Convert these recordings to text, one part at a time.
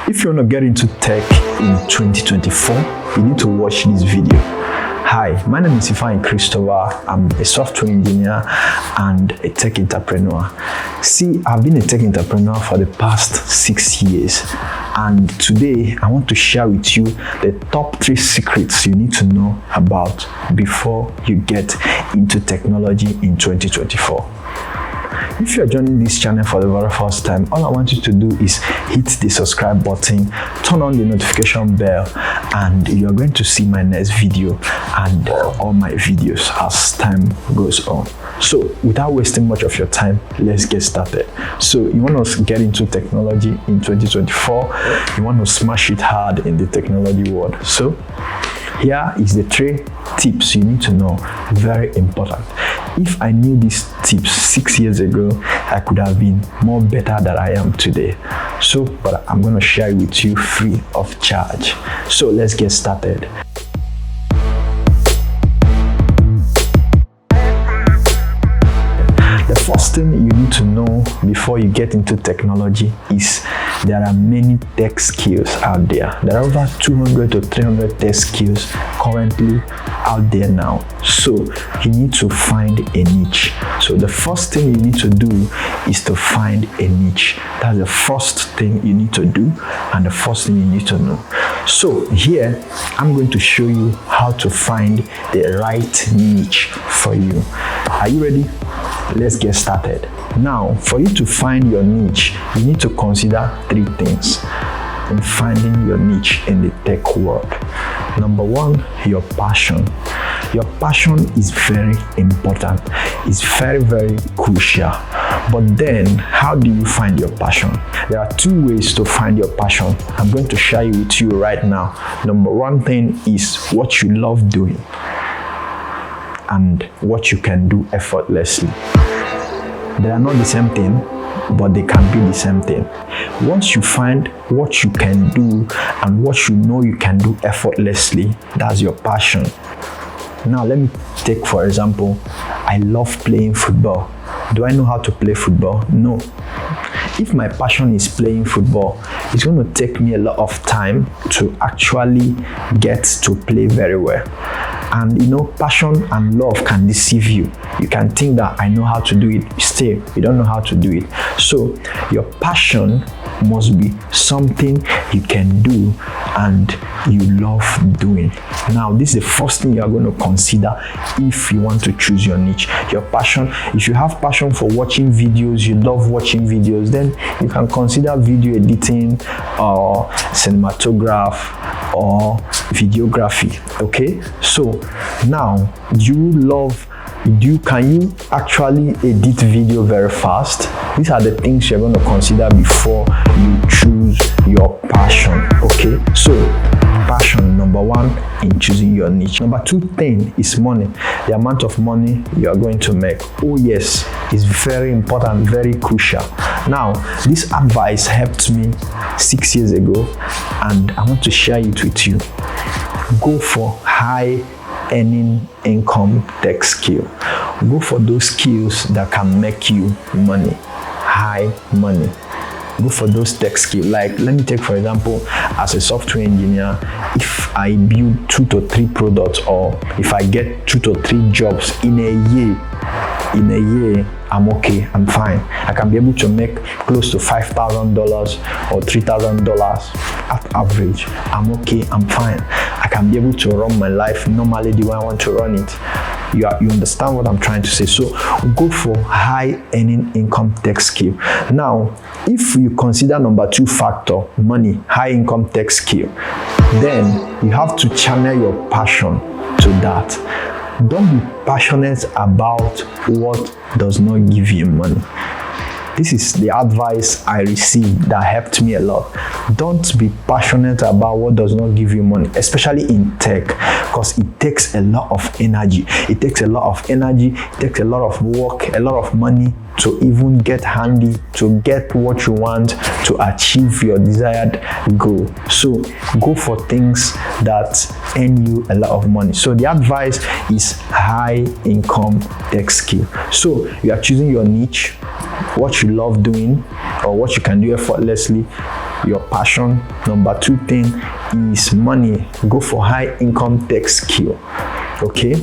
If you want to get into tech in 2024, you need to watch this video. Hi, my name is Christopher. I'm a software engineer and a tech entrepreneur. See, I've been a tech entrepreneur for the past 6 years, and today I want to share with you the top 3 secrets you need to know about before you get into technology in 2024. If you're joining this channel for the very first time, all I want you to do is hit the subscribe button, turn on the notification bell, and you're going to see my next video and all my videos as time goes on. So without wasting much of your time, let's get started. So you want to get into technology in 2024, you want to smash it hard in the technology world. So here is the 3 tips you need to know, very important. If I knew these tips 6 years ago, I could have been more better than I am today. So, but I'm going to share it with you free of charge. So let's get started. The first thing you need to know before you get into technology is there are many tech skills out there. There are over 200 to 300 tech skills currently out there now. So you need to find a niche. So the first thing you need to do is to find a niche. That's the first thing you need to do and the first thing you need to know. So here I'm going to show you how to find the right niche for you. Are you ready? Let's get started. Now, for you to find your niche, you need to consider 3 things in finding your niche in the tech world. Number 1, your passion. Your passion is very important. It's very, very crucial. But then, how do you find your passion? There are 2 ways to find your passion. I'm going to share it with you right now. Number 1 thing is what you love doing and what you can do effortlessly. They are not the same thing, but they can be the same thing. Once you find what you can do and what you know you can do effortlessly, that's your passion. Now let me take for example, I love playing football. Do I know how to play football? No. If my passion is playing football, it's going to take me a lot of time to actually get to play very well. And you know, passion and love can deceive you. You can think that I know how to do it, still you don't know how to do it. So your passion must be something you can do and you love doing. Now this is the first thing you are going to consider if you want to choose your niche. Your passion, if you have passion for watching videos, you love watching videos, then you can consider video editing or cinematography or videography. Okay, so now can you actually edit video very fast? These are the things you're going to consider before you choose your passion. Okay, so passion, number 1 in choosing your niche. Number 2 thing is money. The amount of money you are going to make. Oh yes, it's very important, very crucial. Now this advice helped me 6 years ago and I want to share it with you. Go for high earning income tech skill. Go for those skills that can make you money, high money. Go for those tech skills. Like, let me take for example, as a software engineer, if I build 2 to 3 products, or if I get 2 to 3 jobs in a year, I'm okay, I'm fine. I can be able to make close to $5,000 or $3,000 at average. I'm okay, I'm fine. I can be able to run my life normally the way I want to run it. You understand what I'm trying to say? So go for high earning income tech skill. Now, if you consider number 2 factor, money, high income tech skill, then you have to channel your passion to that. Don't be passionate about what does not give you money. This is the advice I received that helped me a lot. Don't be passionate about what does not give you money, especially in tech, because it takes a lot of energy. It takes a lot of energy, it takes a lot of work, a lot of money to even get handy, to get what you want, to achieve your desired goal. So go for things that earn you a lot of money. So the advice is high income tech skill. So you are choosing your niche, what you love doing or what you can do effortlessly. your passion. Number 2 thing is money. Go for high income tech skill. Okay,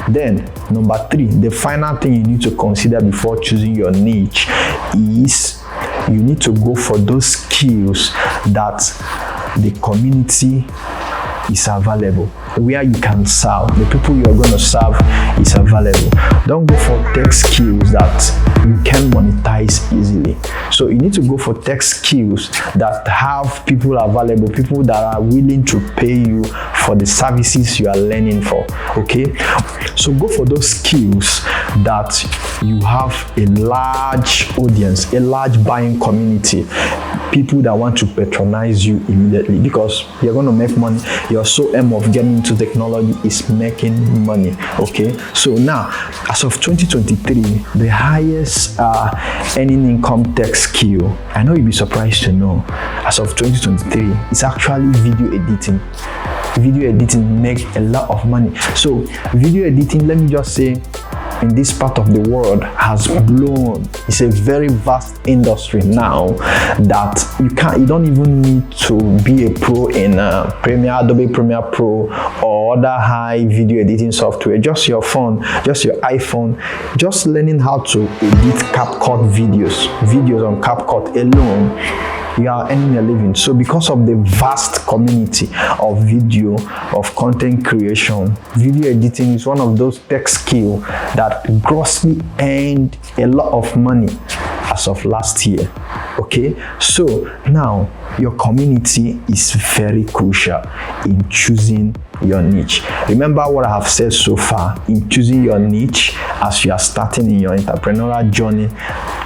then number 3, the final thing you need to consider before choosing your niche is you need to go for those skills that the community is available, where you can serve. The people you're going to serve is available. Don't go for tech skills that you can monetize easily. So you need to go for tech skills that have people available, people that are willing to pay you for the services you are learning for. Okay, so go for those skills that you have a large audience, a large buying community, people that want to patronize you immediately, because you're going to make money. Your sole aim of getting into technology is making money. Okay, so now as of 2023, the highest earning income tech skill, I know you'll be surprised to know, as of 2023, it's actually video editing. Video editing makes a lot of money. So video editing, let me just say, in this part of the world has blown. It's a very vast industry now that you don't even need to be a pro in Adobe Premiere Pro or other high video editing software. Just your phone, just your iPhone, just learning how to edit CapCut videos on CapCut alone, you are earning a living. So because of the vast community of video, of content creation, video editing is one of those tech skills that grossly earned a lot of money as of last year. Okay, so now your community is very crucial in choosing your niche. Remember what I have said so far in choosing your niche as you are starting in your entrepreneurial journey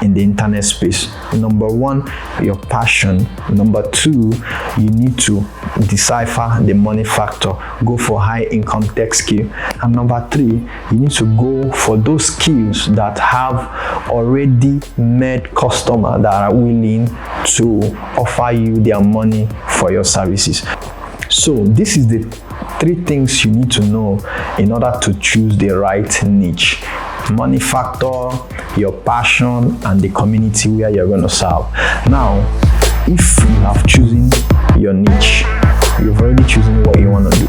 in the internet space. Number 1, your passion. Number 2, you need to decipher the money factor. Go for high income tech skill. And number 3, you need to go for those skills that have already made customers that are willing to offer you their money for your services. So this is the 3 things you need to know in order to choose the right niche: money factor, your passion, and the community where you're going to serve. Now, if you have chosen your niche, you've already chosen what you want to do.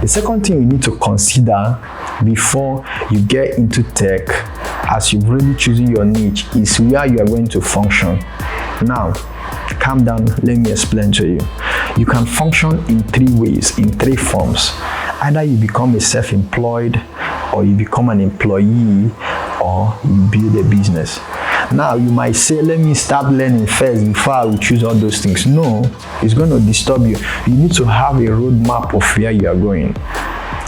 The second thing you need to consider before you get into tech, as you've already chosen your niche, is where you are going to function. Now, calm down, let me explain to you. You can function in 3 ways, in 3 forms. Either you become a self-employed, or you become an employee, or you build a business. Now you might say, let me start learning first before I will choose all those things. No, it's going to disturb you. You need to have a roadmap of where you are going.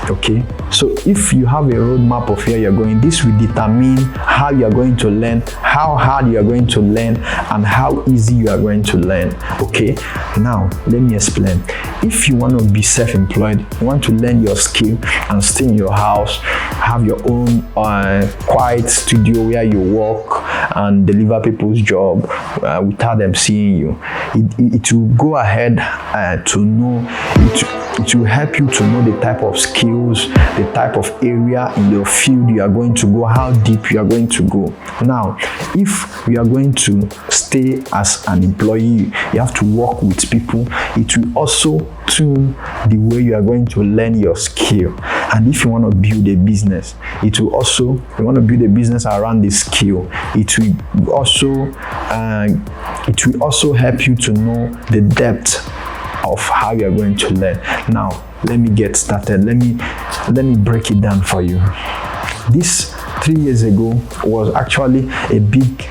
Okay, so if you have a roadmap of where you're going, this will determine how you are going to learn, how hard you are going to learn, and how easy you are going to learn. Okay, now let me explain. If you want to be self-employed, you want to learn your skill and stay in your house, have your own quiet studio where you work and deliver people's job without them seeing you, it will go ahead to know it will help you to know the type of skills, the type of area in your field you are going to go, how deep you are going to go. Now, if you are going to stay as an employee, you have to work with people. It will also tune the way you are going to learn your skill. And if you want to build a business, you want to build a business around the skill. It will also help you to know the depth of how you are going to learn. Now, let me get started. Let me break it down for you. This 3 years ago was actually a big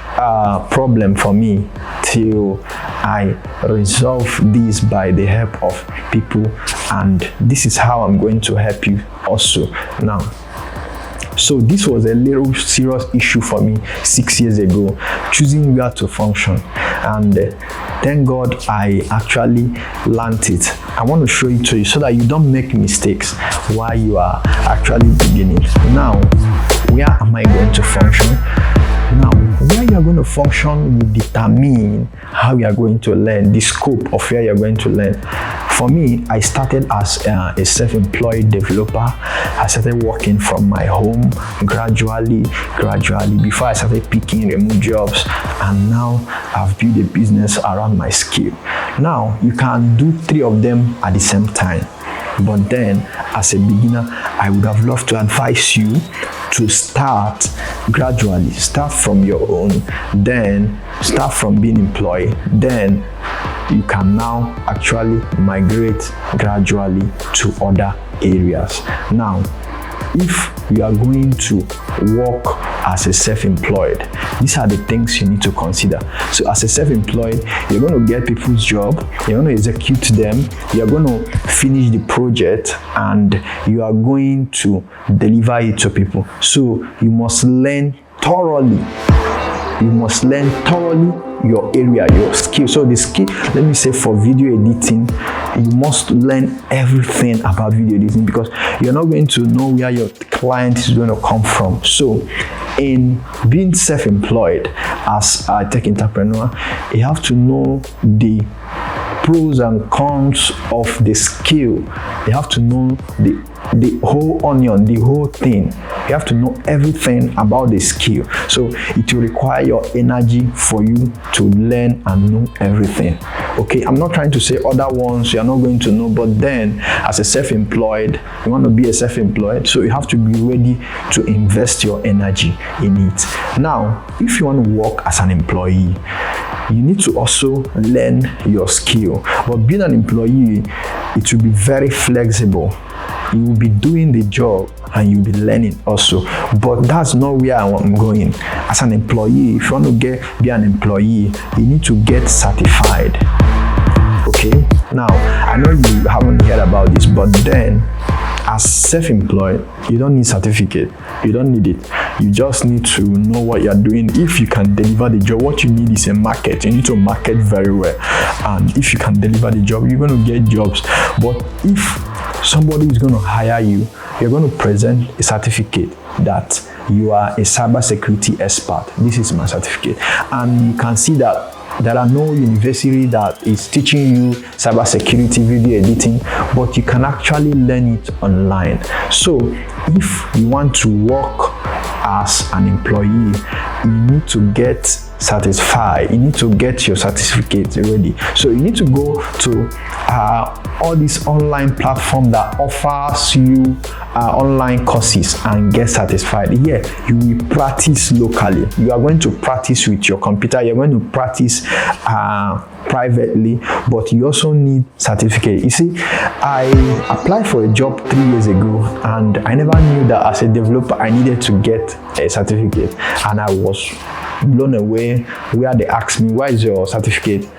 problem for me till I resolved this by the help of people, and this is how I'm going to help you also now. So this was a little serious issue for me 6 years ago, choosing where to function, and thank God I actually learned it. I want to show it to you so that you don't make mistakes while you are actually beginning. Now, where am I going to function? Now, where you are going to function will determine how you are going to learn, the scope of where you are going to learn. For me, I started as a self-employed developer. I started working from my home gradually before I started picking remote jobs, and now I've built a business around my skill. Now you can do 3 of them at the same time, but then as a beginner, I would have loved to advise you to start gradually. Start from your own, then start from being employed, then you can now actually migrate gradually to other areas. Now, if you are going to work as a self-employed, these are the things you need to consider. So as a self-employed, you're going to get people's job, you're going to execute them, you're going to finish the project, and you are going to deliver it to people. So you must learn thoroughly. You must learn thoroughly your area, your skill. So the skill, let me say, for video editing, you must learn everything about video editing, because you're not going to know where your client is going to come from. So in being self-employed as a tech entrepreneur, you have to know the pros and cons of the skill. You have to know the whole onion, the whole thing. You have to know everything about the skill. So it will require your energy for you to learn and know everything. Okay, I'm not trying to say other ones you're not going to know, but then as a self-employed, you want to be a self-employed, so you have to be ready to invest your energy in it. Now, if you want to work as an employee, you need to also learn your skill. But being an employee, it will be very flexible. You will be doing the job and you'll be learning also. But that's not where I'm going. As an employee, if you want to be an employee, you need to get certified. Okay? Now, I know you haven't heard about this, but then as self-employed, you don't need certificate. You don't need it. You just need to know what you're doing. If you can deliver the job, what you need is a market. You need to market very well. And if you can deliver the job, you're going to get jobs. But if somebody is going to hire you, you're going to present a certificate that you are a cybersecurity expert. This is my certificate. And you can see that there are no university that is teaching you cybersecurity video editing, but you can actually learn it online. So if you want to work as an employee, you need to get satisfied. You need to get your certificate ready. So you need to go to all these online platforms that offers you online courses and get satisfied. Here, you will practice locally. You are going to practice with your computer. You're going to practice privately, but you also need certificate. You see, I applied for a job 3 years ago, and I never knew that as a developer I needed to get a certificate, and I was blown away where they asked me, "Where is your certificate?"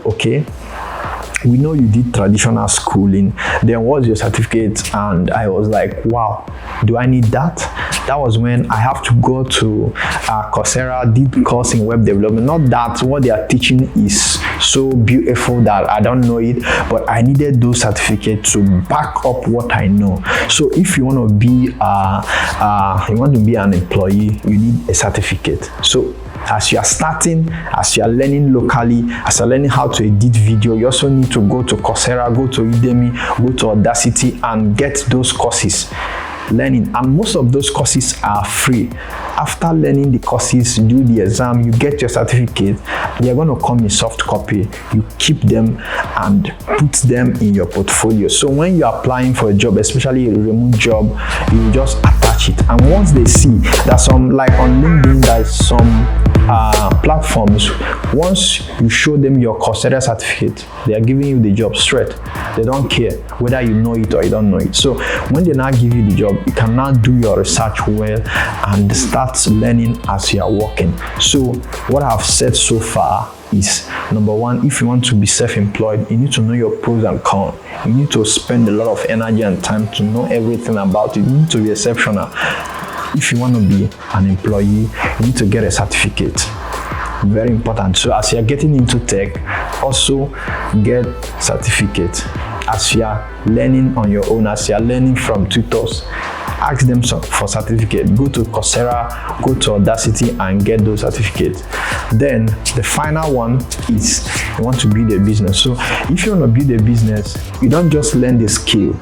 Okay, we know you did traditional schooling, then what's your certificate? And I was like, wow, do I need that? That was when I have to go to Coursera, did course in web development. Not that what they are teaching is so beautiful that I don't know it, but I needed those certificates to back up what I know. So if you want to be an employee, you need a certificate. So as you are starting, as you are learning locally, as you are learning how to edit video, you also need to go to Coursera, go to Udemy, go to Audacity and get those courses. Learning, and most of those courses are free. After learning the courses, do the exam, you get your certificate. They are going to come in soft copy. You keep them and put them in your portfolio. So when you are applying for a job, especially a remote job, you just attach it. And once they see that some, like on LinkedIn, there's some platforms, once you show them your Coursera certificate, they are giving you the job straight. They don't care whether you know it or you don't know it. So when they now give you the job, you can now do your research well and start learning as you are working. So what I've said so far is, number one, if you want to be self-employed, you need to know your pros and cons. You need to spend a lot of energy and time to know everything about it. You need to be exceptional. If you want to be an employee, you need to get a certificate. Very important. So as you're getting into tech, also get certificate. As you are learning on your own, as you are learning from tutors, ask them for certificate. Go to Coursera, go to Audacity and get those certificates. Then the final one is you want to build a business. So if you want to build a business, you don't just learn the skill,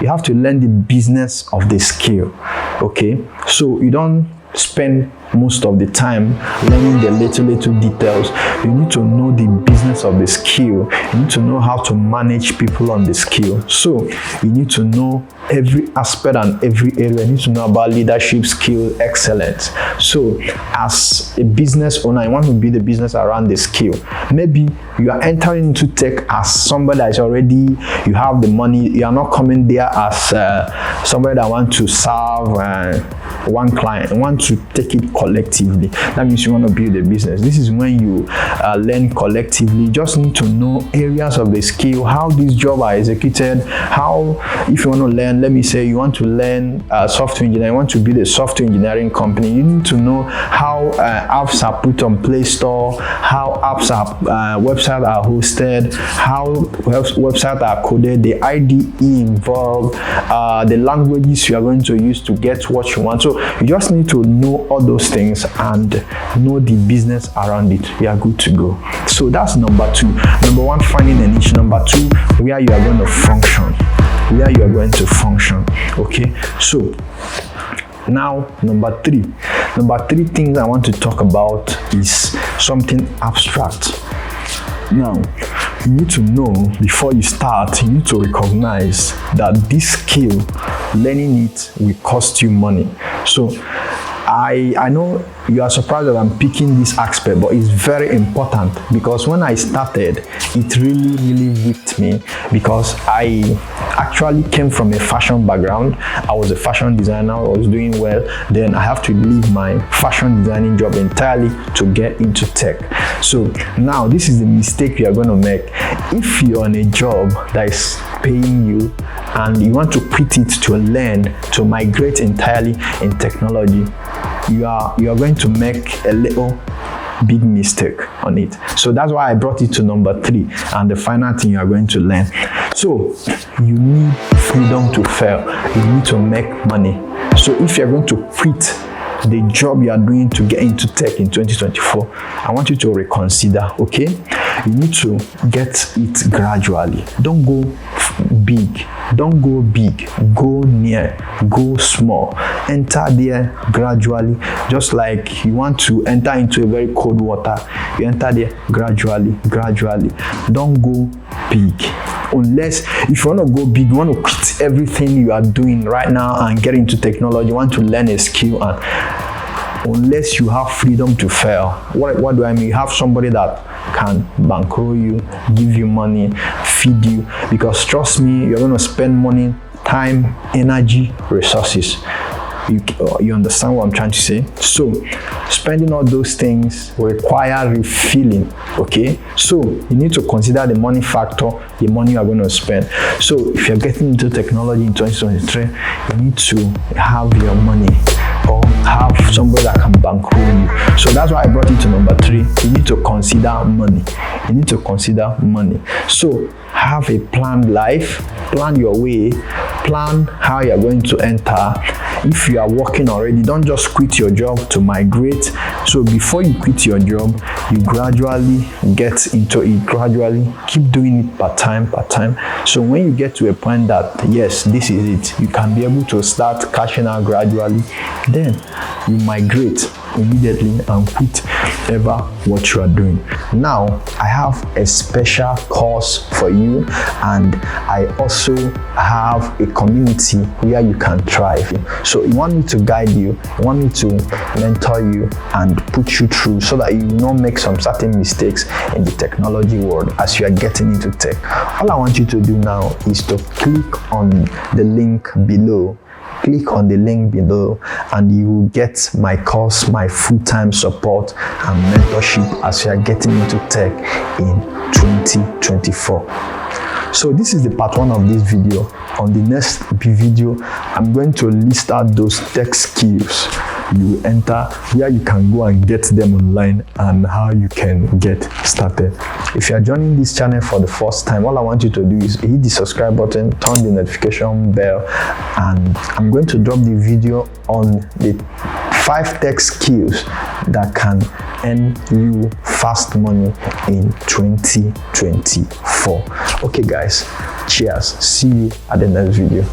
you have to learn the business of the skill. Okay, so you don't spend most of the time learning the little details. You need to know the business of the skill. You need to know how to manage people on the skill. So you need to know every aspect and every area. You need to know about leadership skill, excellence. So as a business owner, you want to build a business around the skill. Maybe you are entering into tech as somebody that is already, you have the money. You are not coming there as somebody that wants to serve one client, you want to take it collectively. That means you want to build a business. This is when you learn collectively. You just need to know areas of the skill, how these jobs are executed, how, if you want to learn, let me say you want to learn software engineering, you want to build a software engineering company, you need to know how apps are put on Play Store, how apps are, websites are hosted, how websites are coded, the IDE involved, the languages you are going to use to get what you want. So you just need to know all those things and know the business around it. You are good to go. So that's number two. Number one, finding a niche. Number two, where you are going to function. Where you are going to function. Okay, so now number three things I want to talk about is something abstract. Now you need to know, before you start, you need to recognize that this skill, learning it will cost you money. So I know you are surprised that I'm picking this aspect, but it's very important, because when I started, it really whipped me, because I actually came from a fashion background. I was a fashion designer, I was doing well. Then I have to leave my fashion designing job entirely to get into tech. So now this is the mistake you are going to make. If you're on a job that is paying you and you want to quit it to learn, to migrate entirely in technology, you are going to make a little big mistake on it. So that's why I brought it to number three, and the final thing you are going to learn. So you need freedom to fail. You need to make money. So if you're going to quit the job you are doing to get into tech in 2024, I want you to reconsider. Okay, you need to get it gradually. Don't go big, go near, go small. Enter there gradually. Just like you want to enter into a very cold water, you enter there gradually. Don't go big. Unless if you want to go big, you want to quit everything you are doing right now and get into technology, you want to learn a skill, and unless you have freedom to fail. What do I mean? You have somebody that can bankroll you, give you money, feed you, because trust me, you're going to spend money, time, energy, resources. You understand what I'm trying to say? So spending all those things require refilling. Okay, so you need to consider the money factor, the money you are going to spend. So if you're getting into technology in 2023, you need to have your money, or have somebody that can bankroll you. So that's why I brought it to number three. You need to consider money. So have a planned life, plan your way, plan how you're going to enter. If you are working already, don't just quit your job to migrate. So before you quit your job, you gradually get into it, gradually keep doing it part time. So when you get to a point that yes, this is it, you can be able to start cashing out gradually, then you migrate immediately and quit ever what you are doing. Now I have a special course for you, and I also have a community where you can thrive. So you want me to guide you, you want me to mentor you and put you through, so that you will not make some certain mistakes in the technology world as you are getting into tech. All I want you to do now is to click on the link below. Click on the link below and you will get my course, my full-time support and mentorship as you are getting into tech in 2024. So this is the part one of this video. On the next video, I'm going to list out those tech skills you enter where you can go and get them online and how you can get started. If you are joining this channel for the first time, all I want you to do is hit the subscribe button, turn the notification bell, and I'm going to drop the video on the 5 tech skills that can earn you fast money in 2024. Okay guys, cheers. See you at the next video.